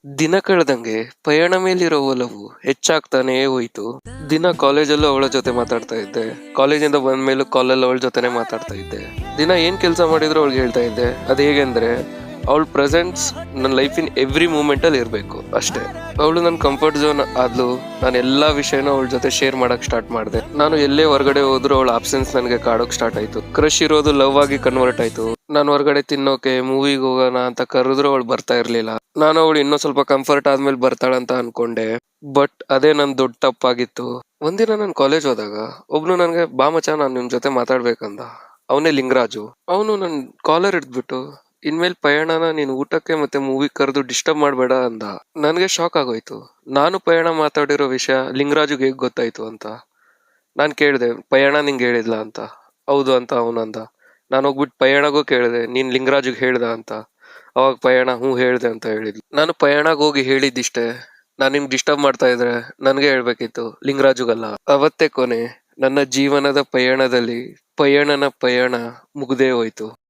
ದಿನ ಕಳೆದಂಗೆ ಪಯಣ ಮೇಲಿರೋ ಒಲವು ಹೆಚ್ಚಾಗ್ತಾನೇ ಹೋಯ್ತು. ದಿನ ಕಾಲೇಜಲ್ಲೂ ಅವಳ ಜೊತೆ ಮಾತಾಡ್ತಾ ಇದ್ದೆ. ಕಾಲೇಜಿಂದ ಬಂದ್ಮೇಲೂ ಕಾಲಲ್ಲಿ ಅವಳ ಜೊತೆನೆ ಮಾತಾಡ್ತಾ ಇದ್ದೆ. ದಿನ ಏನ್ ಕೆಲಸ ಮಾಡಿದ್ರು ಅವಳಿಗೆ ಹೇಳ್ತಾ ಇದ್ದೆ. ಅದ್ ಹೇಗೆಂದ್ರೆ ಅವಳ ಪ್ರೆಸೆನ್ಸ್ ನನ್ನ ಲೈಫಿನ ಎವ್ರಿ ಮೂಮೆಂಟ್ ಅಲ್ಲಿ ಇರ್ಬೇಕು ಅಷ್ಟೇ. ಅವಳು ನನ್ನ ಕಂಫರ್ಟ್ ಝೋನ್ ಆದ್ಲು. ನಾನು ಎಲ್ಲಾ ವಿಷಯನ ಅವಳ ಜೊತೆ ಶೇರ್ ಮಾಡಕ್ ಸ್ಟಾರ್ಟ್ ಮಾಡಿದೆ. ನಾನು ಎಲ್ಲೇ ಹೊರಗಡೆ ಹೋದ್ರು ಅವಳ ಆಬ್ಸೆನ್ಸ್ ನನಗೆ ಕಾಡೋಕ್ ಸ್ಟಾರ್ಟ್ ಆಯ್ತು. ಕ್ರಶ್ ಇರೋದು ಲವ್ ಆಗಿ ಕನ್ವರ್ಟ್ ಆಯ್ತು. ನಾನು ಹೊರಗಡೆ ತಿನ್ನೋಕೆ ಮೂವಿಗೆ ಹೋಗೋಣ ಅಂತ ಕರೆದ್ರು ಅವಳು ಬರ್ತಾ ಇರ್ಲಿಲ್ಲ. ನಾನು ಅವಳು ಇನ್ನೂ ಸ್ವಲ್ಪ ಕಂಫರ್ಟ್ ಆದ್ಮೇಲೆ ಬರ್ತಾಳಂತ ಅನ್ಕೊಂಡೆ. ಬಟ್ ಅದೇ ನನ್ ದೊಡ್ಡ ತಪ್ಪಾಗಿತ್ತು. ಒಂದಿನ ನಾನು ಕಾಲೇಜ್ ಹೋದಾಗ ಒಬ್ನು ನನ್ಗೆ ಬಾ ಮಚ್ಚ, ನಾನ್ ನಿಮ್ ಜೊತೆ ಮಾತಾಡ್ಬೇಕಂದ. ಅವನೇ ಲಿಂಗರಾಜು. ಅವನು ನನ್ ಕಾಲರ್ ಹಿಡ್ದ್ಬಿಟ್ಟು ಇನ್ಮೇಲ್ ಪಯಣನ ನೀನು ಊಟಕ್ಕೆ ಮತ್ತೆ ಮೂವಿ ಕರೆದು ಡಿಸ್ಟರ್ಬ್ ಮಾಡ್ಬೇಡ ಅಂದ. ನನ್ಗೆ ಶಾಕ್ ಆಗೋಯ್ತು. ನಾನು ಪಯಣ ಮಾತಾಡಿರೋ ವಿಷಯ ಲಿಂಗರಾಜುಗೆ ಹೇಗ್ ಗೊತ್ತಾಯ್ತು ಅಂತ ನಾನ್ ಕೇಳ್ದೆ, ಪಯಣ ನಿಂಗೆ ಹೇಳಿದ್ಲ ಅಂತ. ಹೌದು ಅಂತ ಅವನಂದ. ನಾನು ಹೋಗ್ಬಿಟ್ಟು ಪಯಣಗೂ ಕೇಳಿದೆ, ನೀನ್ ಲಿಂಗರಾಜುಗೆ ಹೇಳ್ದ ಅಂತ. ಅವಾಗ ಪಯಣ ಹ್ಞೂ ಹೇಳ್ದೆ ಅಂತ ಹೇಳಿದ್ಲು. ನಾನು ಪಯಣಗ್ ಹೋಗಿ ಹೇಳಿದ್ದಿಷ್ಟೇ, ನಾನ್ ನಿಮ್ಗೆ ಡಿಸ್ಟರ್ಬ್ ಮಾಡ್ತಾ ಇದ್ರೆ ನನ್ಗೆ ಹೇಳ್ಬೇಕಿತ್ತು, ಲಿಂಗರಾಜುಗಲ್ಲ. ಅವತ್ತೇ ಕೊನೆ. ನನ್ನ ಜೀವನದ ಪಯಣದಲ್ಲಿ ಪಯಣನ ಪಯಣ ಮುಗ್ದೇ ಹೋಯ್ತು.